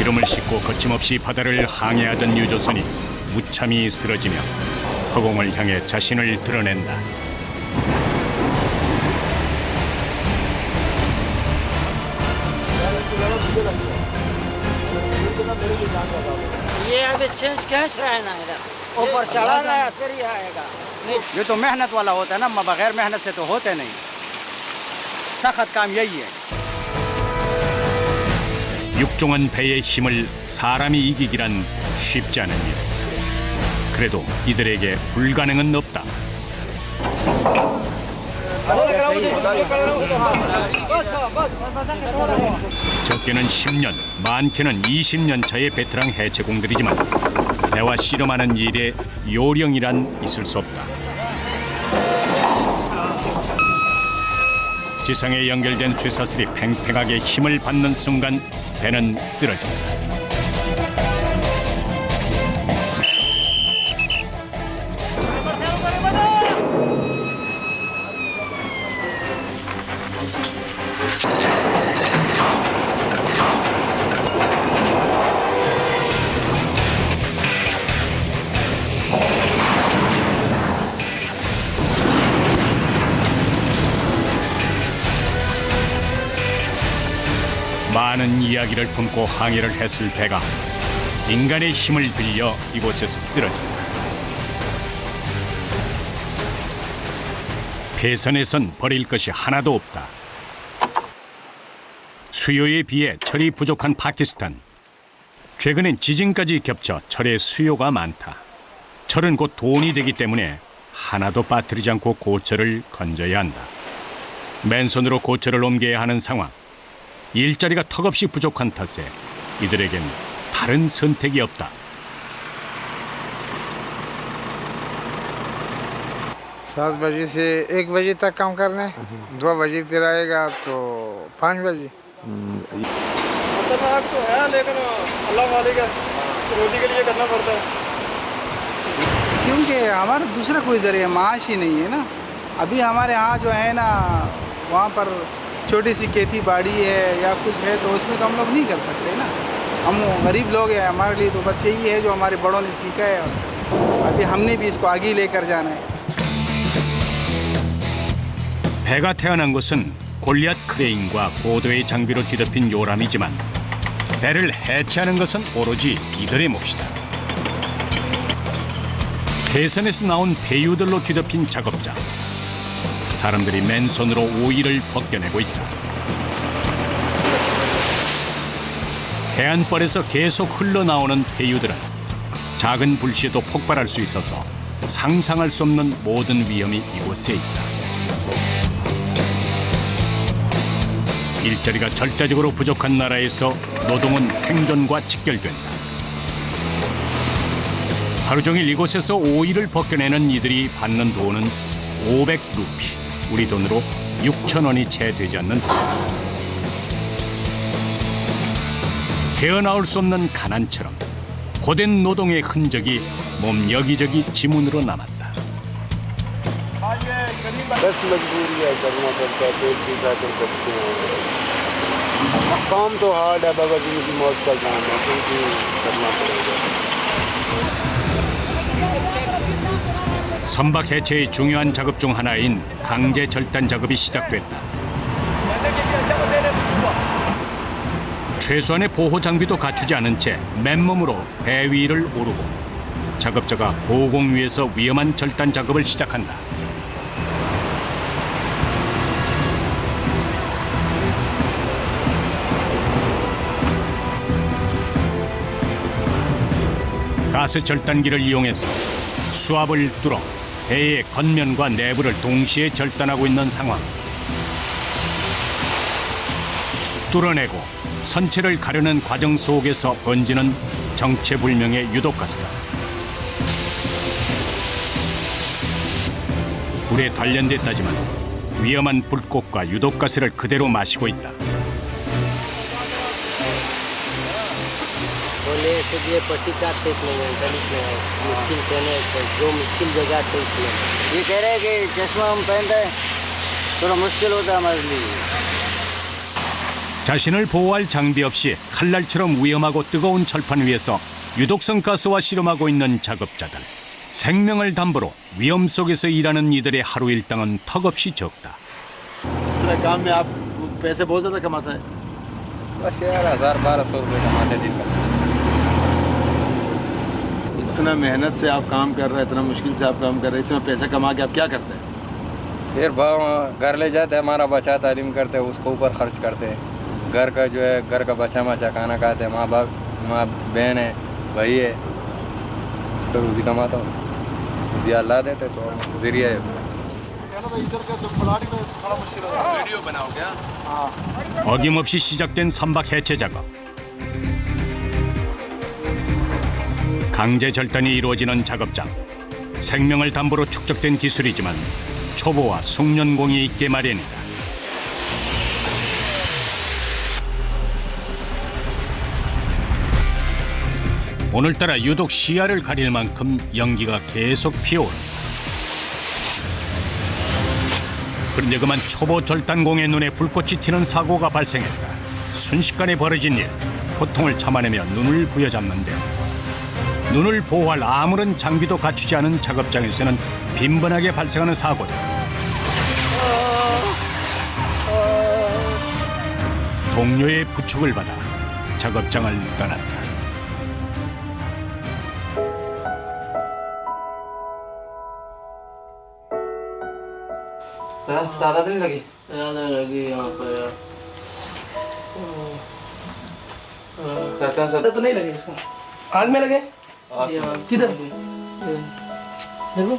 기름을 싣고 거침없이 바다를 항해하던 유조선이 무참히 쓰러지며 허공을 향해 자신을 드러낸다. ये अभी चेंज खींच रहा है ना इधर ऊपर चढ़ाना है फिर ये आएगा ये तो मेहनत वाला होता है ना बगैर मेहनत से तो होते नहीं सख्त काम यही है 육종한 배의 힘을 사람이 이기기란 쉽지 않은 일. 그래도 이들에게 불가능은 없다. 적게는 10년, 많게는 20년 차의 베테랑 해체공들이지만 배와 씨름하는 일에 요령이란 있을 수 없다. 지상에 연결된 쇠사슬이 팽팽하게 힘을 받는 순간 배는 쓰러진다. 많은 이야기를 품고 항해를 했을 배가 인간의 힘을 빌려 이곳에서 쓰러진다. 폐선에선 버릴 것이 하나도 없다. 수요에 비해 철이 부족한 파키스탄. 최근엔 지진까지 겹쳐 철의 수요가 많다. 철은 곧 돈이 되기 때문에 하나도 빠뜨리지 않고 고철을 건져야 한다. 맨손으로 고철을 옮겨야 하는 상황. 일자리가 턱없이 부족한 탓에 이들에겐 다른 선택이 없다. सात बजे से 1 बजे तक काम करना है 2 बजे फिर आएगा तो 5 बजे खतरनाक तो है लेकिन अल्लाह वाले का रोटी के लिए करना पड़ता है क्योंकि हमारा दूसरा कोई जरिया माश ही नहीं है ना अभी हमारे यहाँ जो है ना वहाँ पर छोटी सी खेती बाड़ी है या कुछ है तो उसमें तो हम लोग नहीं कर सकते ना हम गरीब लोग हैं हमारे लिए तो बस यही है जो हमारे बड़ों ने सीखा है अभी हमने भी इसको आगे लेकर जाना है 배가 태어난 곳은 골리앗 크레인과 고도의 장비로 뒤덮인 요람이지만 배를 해체하는 것은 오로지 이들의 몫이다. 대선에서 나온 배유들로 뒤덮인 작업장. 사람들이 맨손으로 오일을 벗겨내고 있다. 해안벌에서 계속 흘러나오는 배유들은 작은 불씨에도 폭발할 수 있어서 상상할 수 없는 모든 위험이 이곳에 있다. 일자리가 절대적으로 부족한 나라에서 노동은 생존과 직결된다. 하루 종일 이곳에서 오일을 벗겨내는 이들이 받는 돈은 500루피. 우리 돈으로 6,000원이 채 되지 않는 돈. 헤어나올 수 없는 가난처럼 고된 노동의 흔적이 몸 여기저기 지문으로 남았다. बस मजबूरी है करना पड़ता है पेट की खातिर करते हैं काम तो हार्ड है बाबा जी की मौत का काम है क्योंकि करना पड़ेगा 선박 해체의 중요한 작업 중 하나인 강제 절단 작업이 시작됐다. 최소한의 보호 장비도 갖추지 않은 채 맨몸으로 배 위를 오르고 작업자가 고공 위에서 위험한 절단 작업을 시작한다. 가스 절단기를 이용해서 수압을 뚫어 배의 겉면과 내부를 동시에 절단하고 있는 상황. 뚫어내고 선체를 가르는 과정 속에서 번지는 정체불명의 유독가스다. 불에 단련됐다지만 위험한 불꽃과 유독가스를 그대로 마시고 있다. बोले तो ये पट्टी काटते इसमें गलित में है मुश्किल कहने जो मुश्किल जगह थे इसमें ये कह रहे हैं कि चश्मा हम पहनते हैं थोड़ा मुश्किल होता है हमारे लिए 자신을 보호할 장비 없이 칼날처럼 위험하고 뜨거운 철판 위에서 유독성 가스와 씨름하고 있는 작업자들. 생명을 담보로 위험 속에서 일하는 이들의 하루 일당은 턱없이 적다. इस तरह काम में आप पैसे बहुत ज़्यादा कमाते हैं। बस यार 1000-1200 रुपये कमाते दिन का। इतना मेहनत से आप काम कर रहे हैं, इतना मुश्किल से आप काम कर रहे हैं, इसमें पैसा कमा के आप क्या करते हैं? फिर घर ले जाते हैं, हमारा बच्चा तालीम करते हैं, उसको ऊपर खर्च करते हैं। घर का जो है घर का बच्चा मचा खाना खाते हैं, माँ बहन है, भाई है, तो रोजी कमाता हूँ, जी अल्लाह देते तो जरिया है। 어김없이 시작된 선박 해체 작업. 강제 절단이 이루어지는 작업장. 생명을 담보로 축적된 기술이지만 초보와 숙련공이 있게 마련이다. 오늘따라 유독 시야를 가릴 만큼 연기가 계속 피어오른다. 그런데 그만 초보 절단공의 눈에 불꽃이 튀는 사고가 발생했다. 순식간에 벌어진 일, 고통을 참아내며 눈을 부여잡는데 눈을 보호할 아무런 장비도 갖추지 않은 작업장에서는 빈번하게 발생하는 사고들. 동료의 부축을 받아 작업장을 떠났다. ज़्यादा दिन लगी? ज़्यादा लगी यहाँ पर यार। तो नहीं लगे इसको, आग में लगे? किधर? देखो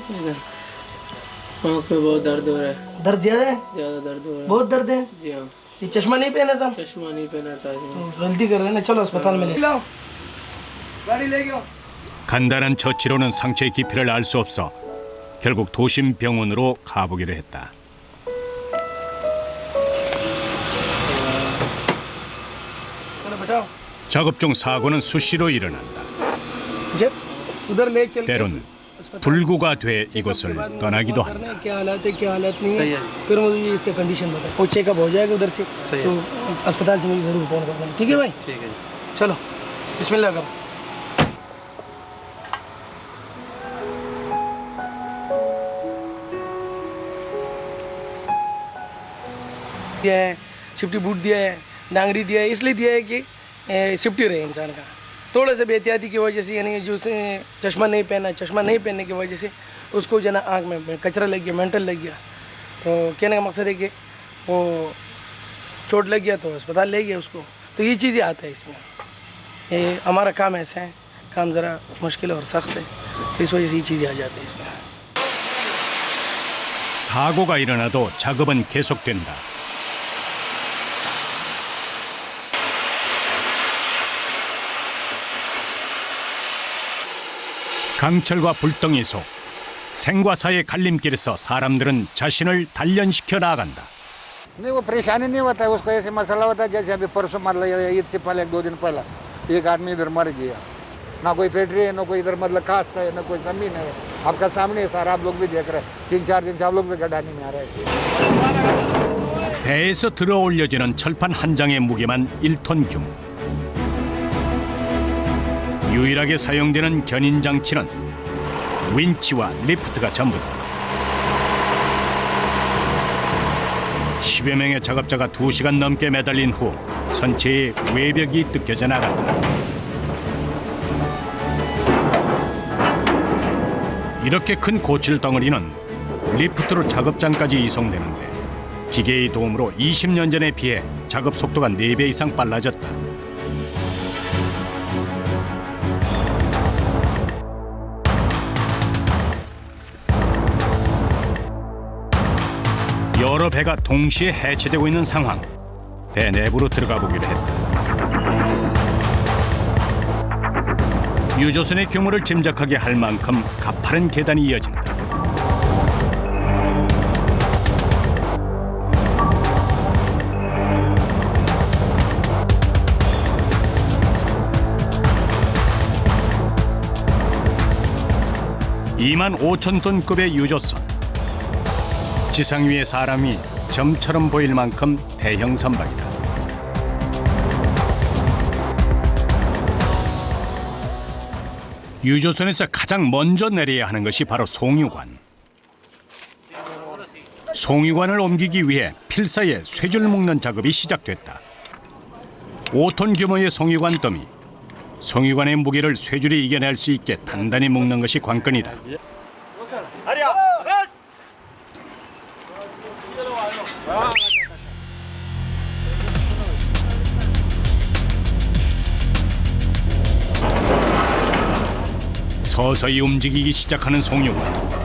आँख में बहुत दर्द हो रहा है। दर्द ज्यादा है? ज़्यादा दर्द हो रहा है। बहुत दर्द है? जी हाँ। ये चश्मा नहीं पहना था? चश्मा नहीं पहना था। गलती कर रहे हैं ना, चलो अस्पताल में ले लाओ, गाड़ी ले गयो। 간단한 처치로는 상처의 깊이를 알 수 없어 결국 도심 병원으로 가보기로 했다. चलो बताओ। 작업 중 사고는 수시로 일어난다. जब उधर ले चल 때론 불구가 돼 이곳을 떠나기도 한다. क्या हालत है क्या हालत नहीं है, फिर मुझे इसका कंडीशन बता, वो चेकअप हो जाएगा उधर से, तो अस्पताल से मुझे जरूर फोन कर देना, ठीक है भाई? ठीक है। चलो बिस्मिल्लाह करो। दिया है, सेफ्टी बूट दिया है, डांगरी दिया है, इसलिए दिया है कि सेफ्टी रहे इंसान का। थोड़ा सा बेहतियाती की वजह से, यानी जो उसने चश्मा नहीं पहना, चश्मा नहीं पहनने की वजह से उसको जो ना आँख में कचरा लग गया, मेंटल लग गया। तो कहने का मकसद है कि वो चोट लग गया तो अस्पताल ले गया उसको। तो ये चीज़ें आता है इसमें। ये हमारा काम ऐसा है, काम ज़रा मुश्किल और सख्त है, तो इस वजह से ये चीज़ें आ जाती है इसमें। 사고가 일어나도 작업은 계속된다. 강철과 불덩이 속 생과 사의 갈림길에서 사람들은 자신을 단련시켜 나아간다. नहीं वो परेशानी नहीं होता है, उसको ऐसे मसला होता है जैसे अभी परसों मतलब ईद से पहले 2 दिन पहले एक आदमी इधर मर गया, ना कोई फैक्ट्री है, ना कोई इधर मतलब कास्ट है, ना कोई ज़मीन है, आपका सामने है सारा, आप लोग भी देख रहे हैं। 3-4 दिन से आप लोग भी गड्ढानी में आ रहे हैं। 배에서 들어올려지는 철판 한 장의 무게만 1톤 규모. 유일하게 사용되는 견인 장치는 윈치와 리프트가 전부다. 10여 명의 작업자가 2시간 넘게 매달린 후 선체의 외벽이 뜯겨져 나간다. 이렇게 큰 고칠 덩어리는 리프트로 작업장까지 이송되는데 기계의 도움으로 20년 전에 비해 작업 속도가 4배 이상 빨라졌다. 여러 배가 동시에 해체되고 있는 상황. 배 내부로 들어가 보기로 했다. 유조선의 규모를 짐작하게 할 만큼 가파른 계단이 이어진다. (2만 5천 톤급의 유조선). 지상 위에 사람이 점처럼 보일 만큼 대형 선박이다. 유조선에서 가장 먼저 내려야 하는 것이 바로 송유관. 송유관을 옮기기 위해 필사에 쇠줄 묶는 작업이 시작됐다. 5톤 규모의 송유관 더미. 송유관의 무게를 쇠줄이 이겨낼 수 있게 단단히 묶는 것이 관건이다. 서서히 움직이기 시작하는 송유관.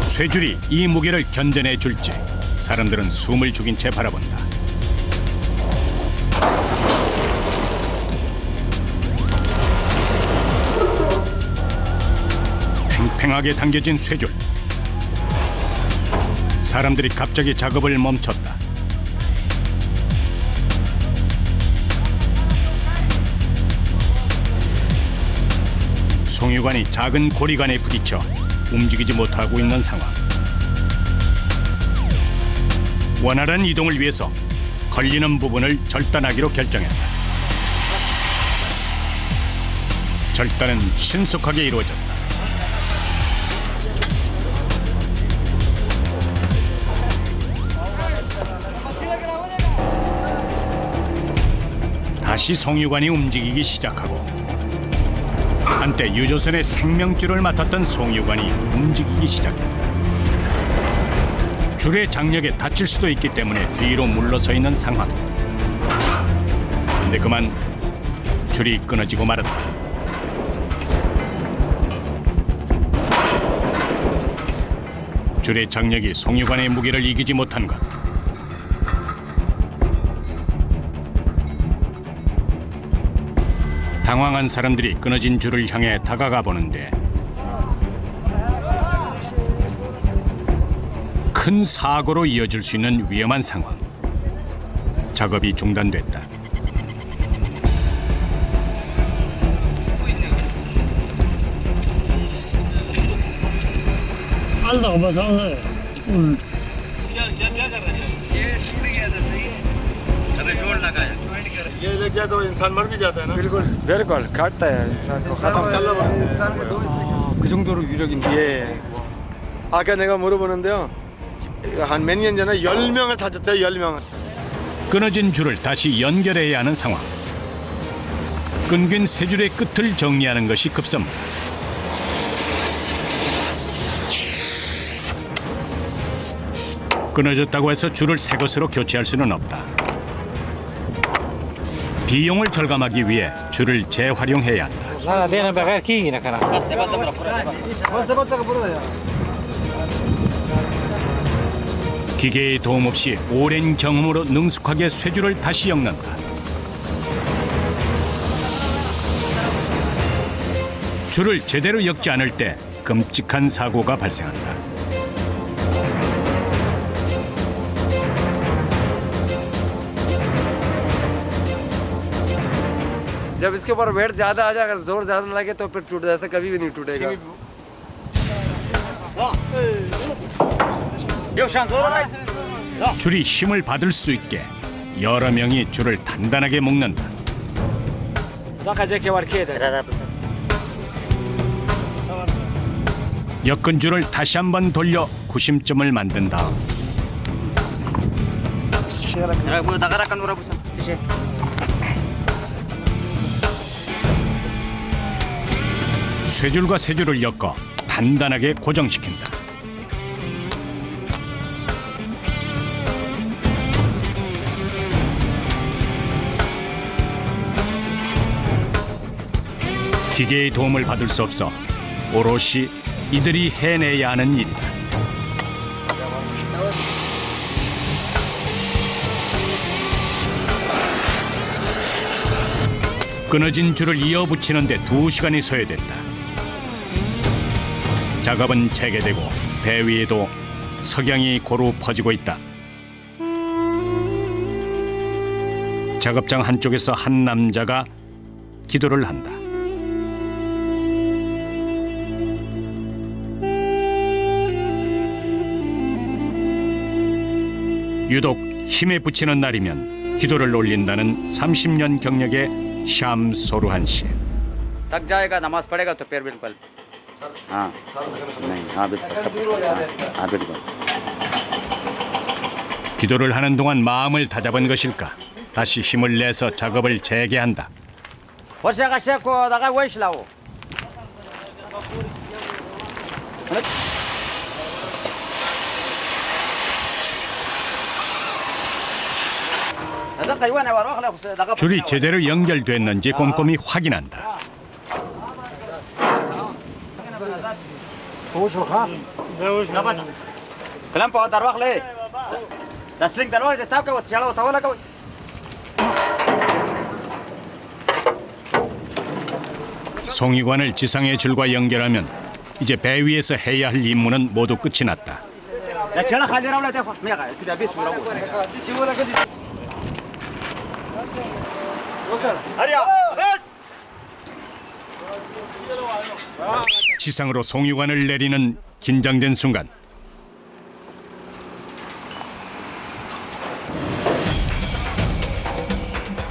쇠줄이 이 무게를 견뎌내 줄지 사람들은 숨을 죽인 채 바라본다. 팽팽하게 당겨진 쇠줄. 사람들이 갑자기 작업을 멈췄다. 송유관이 작은 고리관에 부딪혀 움직이지 못하고 있는 상황. 원활한 이동을 위해서 걸리는 부분을 절단하기로 결정했다. 절단은 신속하게 이루어졌다. 다시 송유관이 움직이기 시작하고 한때 유조선의 생명줄을 맡았던 송유관이 움직이기 시작했다. 줄의 장력에 다칠 수도 있기 때문에 뒤로 물러서 있는 상황. 근데 그만 줄이 끊어지고 말았다. 줄의 장력이 송유관의 무게를 이기지 못한 것. 당황한 사람들이 끊어진 줄을 향해 다가가 보는데 큰 사고로 이어질 수 있는 위험한 상황. 작업이 중단됐다. ये लग जाए तो इंसान मर भी जाता है ना बिल्कुल बिल्कुल काटता है इंसान को खत्म 그 정도로 위력인데 예. 아까 내가 물어보는데요 한 몇 년 전에 10명을 다쳤대요 10명을 끊어진 줄을 다시 연결해야 하는 상황. 끊긴 세 줄의 끝을 정리하는 것이 급선무. 끊어졌다고 해서 줄을 새 것으로 교체할 수는 없다. 비용을 절감하기 위해 줄을 재활용해야 한다. 기계의 도움 없이 오랜 경험으로 능숙하게 쇠줄을 다시 엮는다. 줄을 제대로 엮지 않을 때 끔찍한 사고가 발생한다. जब इसके ऊपर वेट ज्यादा आ जाए अगर जोर ज्यादा लगे तो फिर टूट ऐसा कभी भी नहीं टूटेगा 줄이 힘을 받을 수 있게 여러 명이 줄을 단단하게 묶는다. 엮은 줄을 다시 한번 돌려 구심점을 만든 다음 쇠줄과 쇠줄을 엮어 단단하게 고정시킨다. 기계의 도움을 받을 수 없어 오롯이 이들이 해내야 하는 일이다. 끊어진 줄을 이어붙이는 데 2시간이 소요됐다. 작업은 재개되고 배 위에도 석양이 고루 퍼지고 있다. 작업장 한쪽에서 한 남자가 기도를 한다. 유독 힘에 부치는 날이면 기도를 올린다는 30년 경력의 샴 소루한 씨. थक जाएगा नमाज पढ़ेगा तो फिर बिल्कुल हाँ नहीं हाँ बिल्कुल सब हाँ बिल्कुल 기도를 하는 동안 마음을 다잡은 것일까? 다시 힘을 내서 작업을 재개한다. वर्षा का शेख को लगा वही लाओ 줄이 제대로 연결됐는지 꼼꼼히 확인한다. كلام بقى دروخ ليه تسليك دروخ ده تاكل وتشيله وتولى كوي 송유관을 지상의 줄과 연결하면 이제 배 위에서 해야 할 임무는 모두 끝이 났다. يا تشيله خلي ولا تاخذ ميغا سيدا بيس ولا هريا بس 지상으로 송유관을 내리는 긴장된 순간.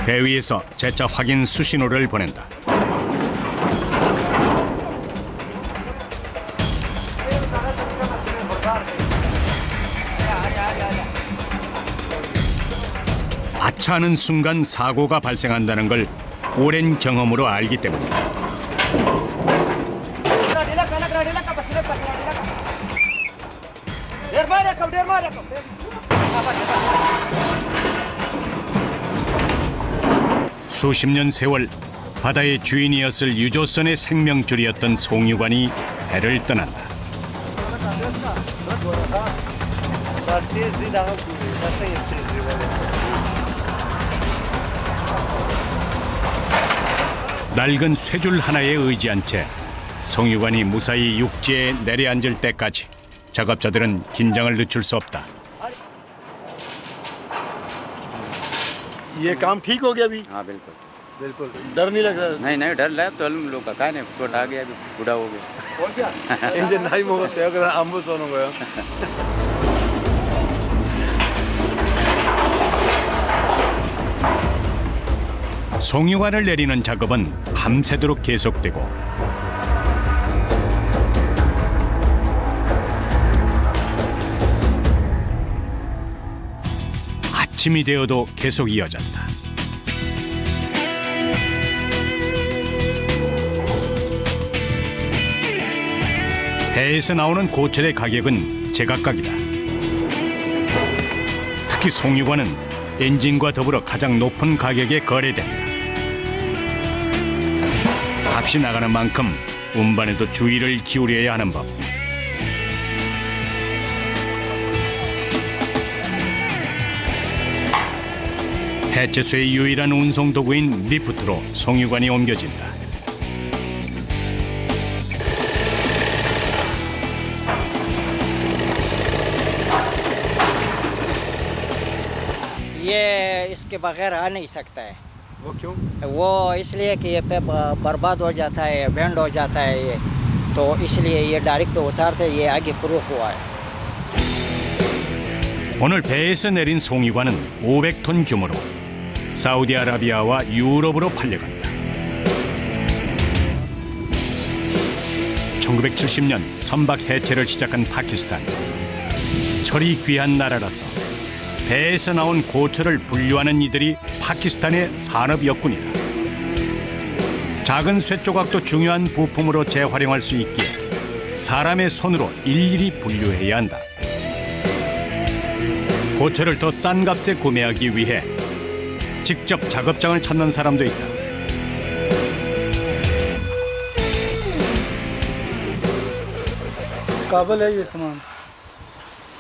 배 위에서 재차 확인 수신호를 보낸다. 아차하는 순간 사고가 발생한다는 걸 오랜 경험으로 알기 때문이다. 수십 년 세월 바다의 주인이었을 유조선의 생명줄이었던 송유관이 배를 떠난다. 낡은 쇠줄 하나에 의지한 채 송유관이 무사히 육지에 내려앉을 때까지 작업자들은 긴장을 늦출 수 없다. ये काम ठीक हो गया अभी हाँ बिल्कुल बिल्कुल डर नहीं लग रहा नहीं नहीं डर लगा तो हम लोग का नहीं टूट आ गया अभी बूढ़ा हो गया और क्या इंजन नहीं मोहब्बत है अगर आंबो सोनो गया 송유관을 내리는 작업은 밤새도록 계속되고 아침이 되어도 계속 이어졌다. 배에서 나오는 고철의 가격은 제각각이다. 특히 송유관은 엔진과 더불어 가장 높은 가격에 거래된다. 값이 나가는 만큼 운반에도 주의를 기울여야 하는 법. 해체소의 유일한 운송 도구인 리프트로 송유관이 옮겨진다. ये इसके बगैर आ नहीं सकता है वो क्यों वो इसलिए कि ये पे बर्बाद हो जाता है बैंड हो जाता है ये तो इसलिए ये डायरेक्ट उतारते ये आगे प्रूफ हुआ है 오늘 배에서 내린 송유관은 500톤 규모로 사우디아라비아와 유럽으로 팔려간다. 1970년 선박 해체를 시작한 파키스탄. 철이 귀한 나라라서 배에서 나온 고철을 분류하는 이들이 파키스탄의 산업역군이다. 작은 쇠 조각도 중요한 부품으로 재활용할 수 있기에 사람의 손으로 일일이 분류해야 한다. 고철을 더 싼 값에 구매하기 위해 직접 작업장을 찾는 사람도 있다. काबल है ये सामान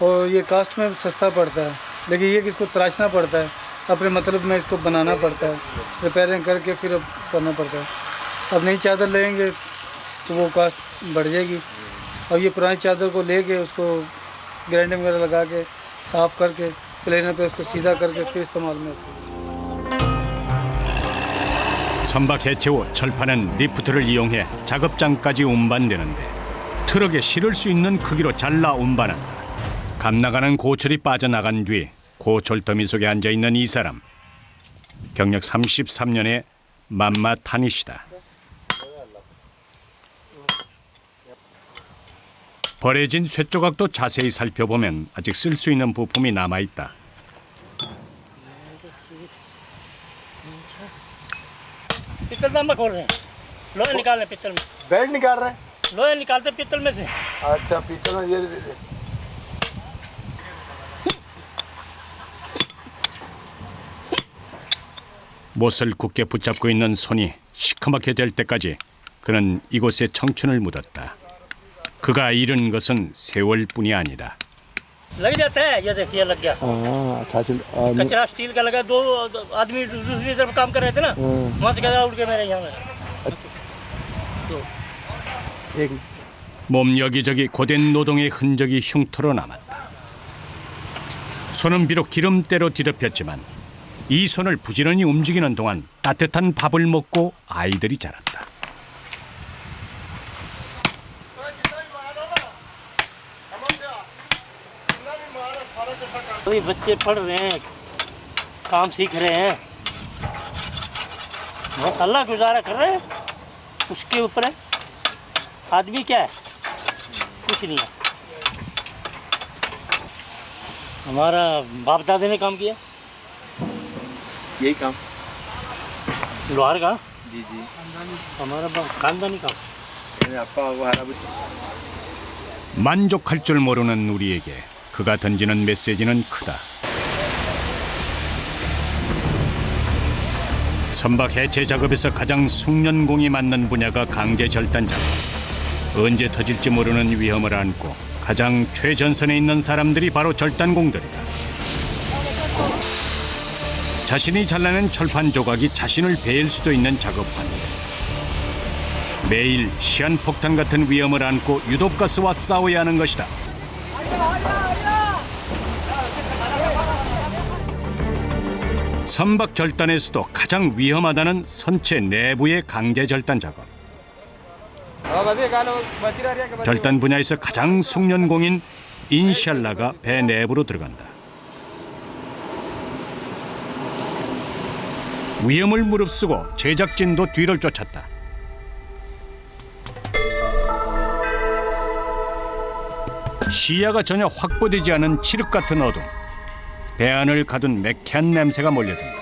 और ये कास्ट में सस्ता पड़ता है लेकिन ये किसको तराशना पड़ता है अपने मतलब में इसको बनाना पड़ता है रिपेयरिंग करके फिर करना पड़ता है अब नई चादर लेंगे तो वो कास्ट बढ़ जाएगी और ये पुरानी चादर को लेके उसको ग्राइंडिंग वगैरह लगा के साफ़ करके प्लेनर पे उसको सीधा करके फिर इस्तेमाल में होता है 선박 해체 후 철판은 리프트를 이용해 작업장까지 운반되는데 트럭에 실을 수 있는 크기로 잘라 운반한다. 감나가는 고철이 빠져나간 뒤 고철 더미 속에 앉아있는 이 사람. 경력 33년의 맘마 타니시다. 버려진 쇠조각도 자세히 살펴보면 아직 쓸 수 있는 부품이 남아있다. पित्तल में खोल रहे हैं लोहे निकाल रहे हैं पित्तल में बेल्ट निकाल रहे हैं लोहे निकालते हैं पित्तल में से अच्छा पीतल में ये 못을 굳게 붙잡고 있는 손이 시커멓게 될 때까지 그는 이곳에 청춘을 묻었다. 그가 잃은 것은 세월뿐이 아니다. लग जाता है ये देखिए लग गया कचरा स्टील का लगा दो आदमी दूसरी तरफ काम कर रहे थे ना वहाँ से कचरा उड़ के मेरे यहाँ 몸 여기저기 고된 노동의 흔적이 흉터로 남았다. 손은 비록 기름때로 뒤덮였지만 이 손을 부지런히 움직이는 동안 따뜻한 밥을 먹고 아이들이 자랐다. अभी बच्चे पढ़ रहे हैं काम सीख रहे हैं बस अल्लाह गुजारा कर रहे हैं उसके ऊपर है आदमी क्या है कुछ नहीं है हमारा बाप दादे ने काम किया यही काम लोहार का जी जी हमारा खानदानी काम 만족할 줄 모르는 우리에게 그가 던지는 메시지는 크다. 선박 해체 작업에서 가장 숙련공이 맞는 분야가 강제 절단 작업. 언제 터질지 모르는 위험을 안고 가장 최전선에 있는 사람들이 바로 절단공들이다. 자신이 잘라낸 철판 조각이 자신을 베일 수도 있는 작업 환경. 매일 시한폭탄 같은 위험을 안고 유독가스와 싸워야 하는 것이다. 선박 절단에서도 가장 위험하다는 선체 내부의 강제 절단 작업. 절단 분야에서 가장 숙련공인 인샬라가 배 내부로 들어간다. 위험을 무릅쓰고 제작진도 뒤를 쫓았다. 시야가 전혀 확보되지 않은 칠흑 같은 어둠. 배 안을 가둔 매캐한 냄새가 몰려든다.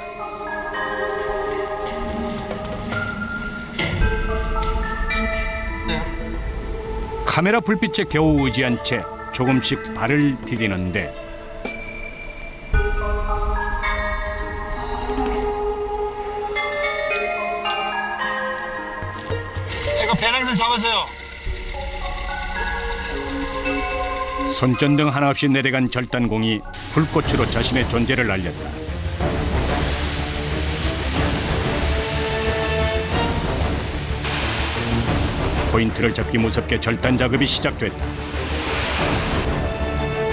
카메라 불빛에 겨우 의지한 채 조금씩 발을 디디는데 이거 배낭 좀 잡으세요. 손전등 하나 없이 내려간 절단공이 불꽃으로 자신의 존재를 알렸다. 포인트를 잡기 무섭게 절단 작업이 시작됐다.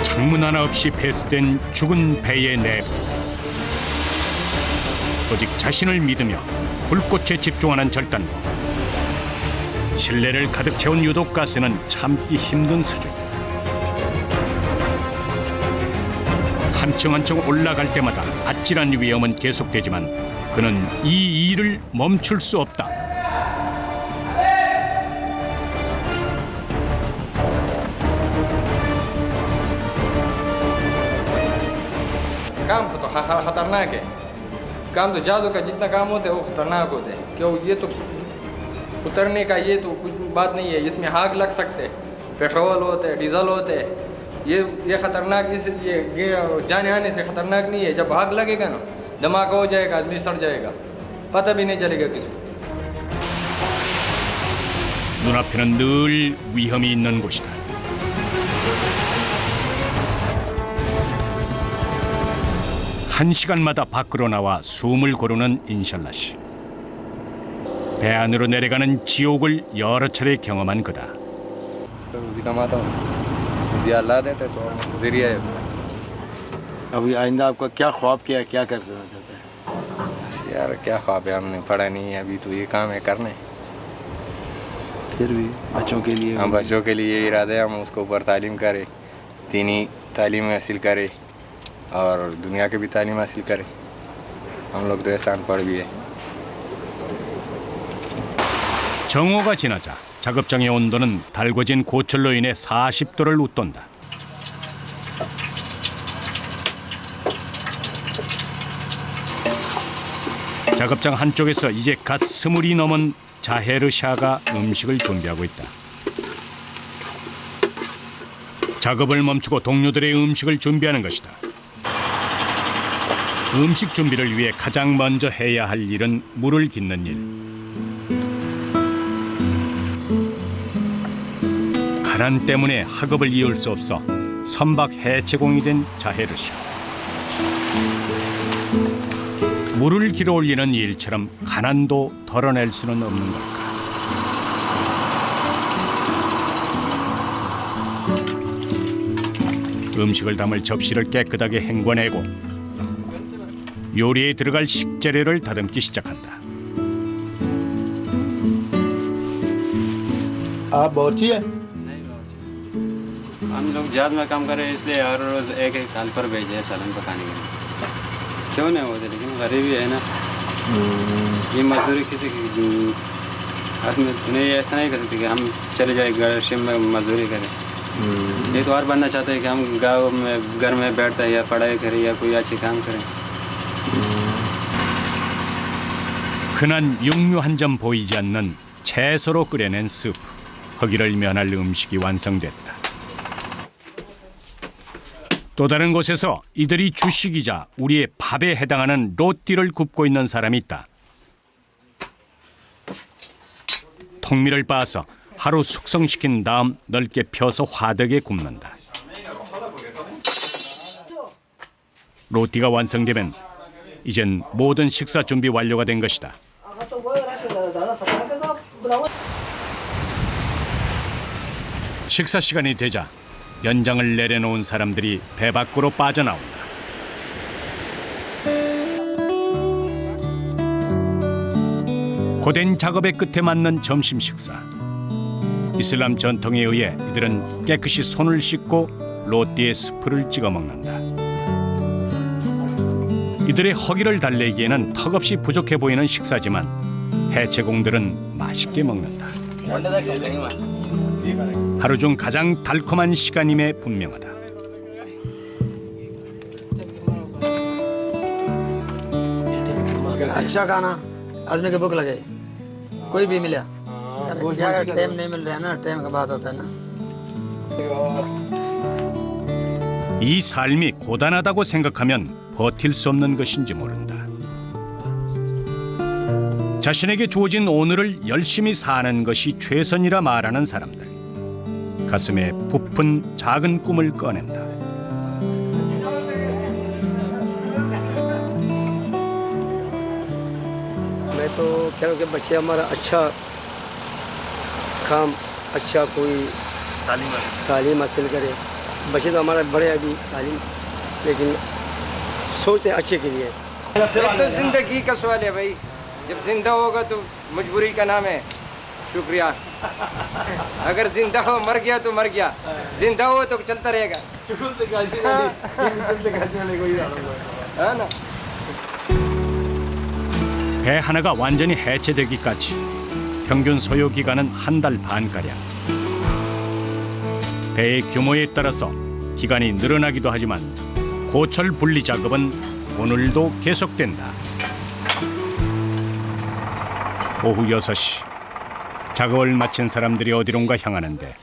창문 하나 없이 폐쇄된 죽은 배의 내부. 오직 자신을 믿으며 불꽃에 집중하는 절단공. 실내를 가득 채운 유독가스는 참기 힘든 수준. 한층 한층 올라갈 때마다 아찔한 위험은 계속되지만 그는 이 일을 멈출 수 없다. काम तो खतरनाक है काम तो जादू का जितना काम होता है वो खतरनाक होता है क्यों ये तो उतरने का ये तो कुछ बात नहीं है इसमें आग लग सकते हैं पेट्रोल होते हैं डीजल होते हैं ये खतरनाक ये जाने आने से खतरनाक नहीं है जब आग लगेगा ना धमाका हो जाएगा आदमी सड़ जाएगा पता भी नहीं चलेगा किसी को 눈앞에는 늘 위험이 있는 곳이다. 한 시간마다 밖으로 나와 숨을 고르는 인샬라 씨. 배 안으로 내려가는 지옥을 여러 차례 경험한 그다. अभी आइंदा आपका क्या ख्वाब क्या है क्या कर चाहते हैं यार क्या ख्वाब है हमने पढ़ा नहीं है अभी तो ये काम है करने फिर भी बच्चों के लिए हम बच्चों के लिए ये इरादे हम उसको ऊपर तालीम करें दीनी तालीम हासिल करें और दुनिया की भी तालीम हासिल करें हम लोग तो ऐसा अनपढ़ भी है 정오가 지나자 작업장의 온도는 달궈진 고철로 인해 40도를 웃돈다. 작업장 한쪽에서 이제 갓 20이 넘은 자헤르샤가 음식을 준비하고 있다. 작업을 멈추고 동료들의 음식을 준비하는 것이다. 음식 준비를 위해 가장 먼저 해야 할 일은 물을 깃는 일. 가난 때문에 학업을 이을 수 없어 선박 해체공이 된 자헤르샤. 물을 길어 올리는 일처럼 가난도 덜어낼 수는 없는 걸까. 음식을 담을 접시를 깨끗하게 헹궈내고 요리에 들어갈 식재료를 다듬기 시작한다. आप बावर्ची है? हम लोग जहाज में काम कर रहे हैं इसलिए हर रोज एक एक थाल पर भेजे हैं सालन पकाने के लिए। क्यों नहीं होते लेकिन गरीबी है ना। ये मजदूरी किसी की आदमी नहीं ऐसा नहीं कर सकते कि हम चले जाए घर में मजदूरी करें। ये तो हर बंदा चाहता है कि हम गाँव में घर में बैठते हैं या पढ़ाई करें या कोई अच्छी काम करें। 흔한 육류 한 점 보이지 않는 채소로 끓여낸 스프. 허기를 면할 음식이 완성됐다. 또 다른 곳에서 이들이 주식이자 우리의 밥에 해당하는 로띠를 굽고 있는 사람이 있다. 통밀을 빻아서 하루 숙성시킨 다음 넓게 펴서 화덕에 굽는다. 로띠가 완성되면 이젠 모든 식사 준비 완료가 된 것이다. 식사 시간이 되자 연장을 내려놓은 사람들이 배 밖으로 빠져나온다. 고된 작업의 끝에 맞는 점심 식사. 이슬람 전통에 의해 이들은 깨끗이 손을 씻고 로띠에 스프를 찍어 먹는다. 이들의 허기를 달래기에는 턱없이 부족해 보이는 식사지만 해체공들은 맛있게 먹는다. 하루 중 가장 달콤한 시간임에 분명하다. अच्छा खाना आदमी की भूख लगे कोई भी मिला अगर टाइम नहीं मिल रहा है ना टाइम का बात होता है ना 이 삶이 고단하다고 생각하면 버틸 수 없는 것인지 모른다. 자신에게 주어진 오늘을 열심히 사는 것이 최선이라 말하는 사람들. 가슴에 부푼 작은 꿈을 꺼낸다. मैं तो कह रहा हूँ कि बच्चे हमारा अच्छा काम अच्छा कोई तालीम हासिल करे। बच्चे तो हमारा बड़े अभी तालीम लेकिन सोचते हैं अच्छे के लिए। तो जिंदगी का सवाल है भाई, जब जिंदा होगा तो मजबूरी का नाम है शुक्रिया। अगर जिंदा हो मर गया तो मर गया, जिंदा हो तो चलता रहेगा। है ना? 배 하나가 완전히 해체되기까지 평균 소요 기간은 한 달 반가량. 배의 규모에 따라서 기간이 늘어나기도 하지만 고철 분리 작업은 오늘도 계속된다. 오후 6시 작업을 마친 사람들이 어디론가 향하는데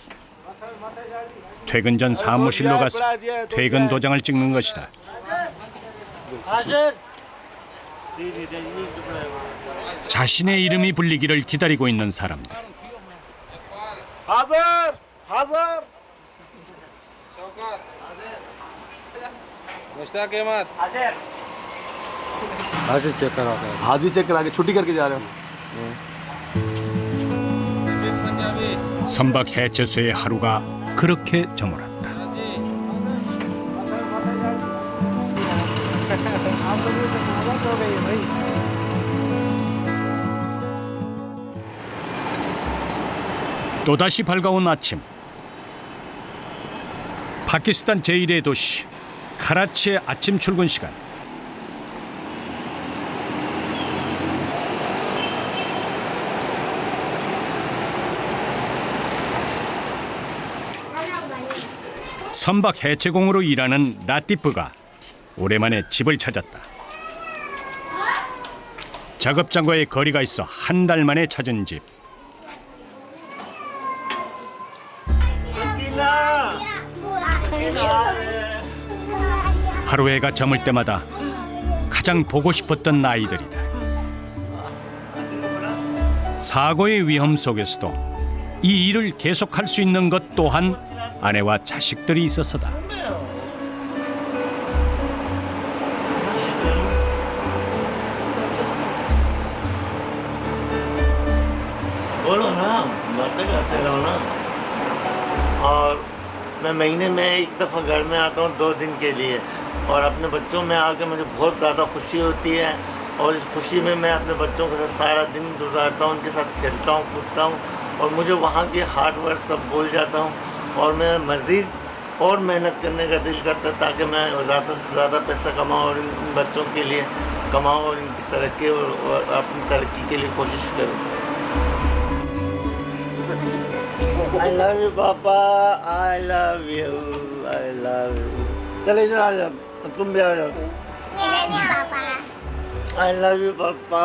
퇴근 전 사무실로 가서 퇴근 도장을 찍는 것이다. 자신의 이름이 불리기를 기다리고 있는 사람들. हाजिर चेक करा के हाजिर चेक करा के छुट्टी करके जा रहे हो 선박 해체소의 하루가 그렇게 저물었다. 또다시 밝아온 아침. 파키스탄 제1의 도시 카라치의 아침 출근 시간. 선박 해체공으로 일하는 라티프가 오랜만에 집을 찾았다. 작업장과의 거리가 있어 한 달 만에 찾은 집. 하루해가 저물 때마다 가장 보고 싶었던 아이들이다. 사고의 위험 속에서도 이 일을 계속할 수 있는 것 또한 아내와 자식들이 있어서다. बोलो ना, बातें करते रहो ना। और मैं महीने में एक दफ़ा घर में आता हूँ 2 दिन के लिए, और अपने बच्चों में आके मुझे बहुत ज़्यादा खुशी होती है, और इस खुशी में मैं अपने बच्चों के साथ सारा दिन गुजारता हूँ, उनके साथ खेलता हूँ, कूदता हूँ, और मुझे वहाँ की हार्ड वर्क सब भूल जाता हूँ, और मैं मज़ीद और मेहनत करने का दिल करता है ताकि मैं ज़्यादा से ज़्यादा पैसा कमाऊँ और इन बच्चों के लिए कमाऊँ और इनकी तरक्की और अपनी तरक्की के लिए कोशिश करूँ। I love you, Papa. I love you. I love you. चले जाओ, आ जाओ, तुम भी आ जाओ। I love you, Papa.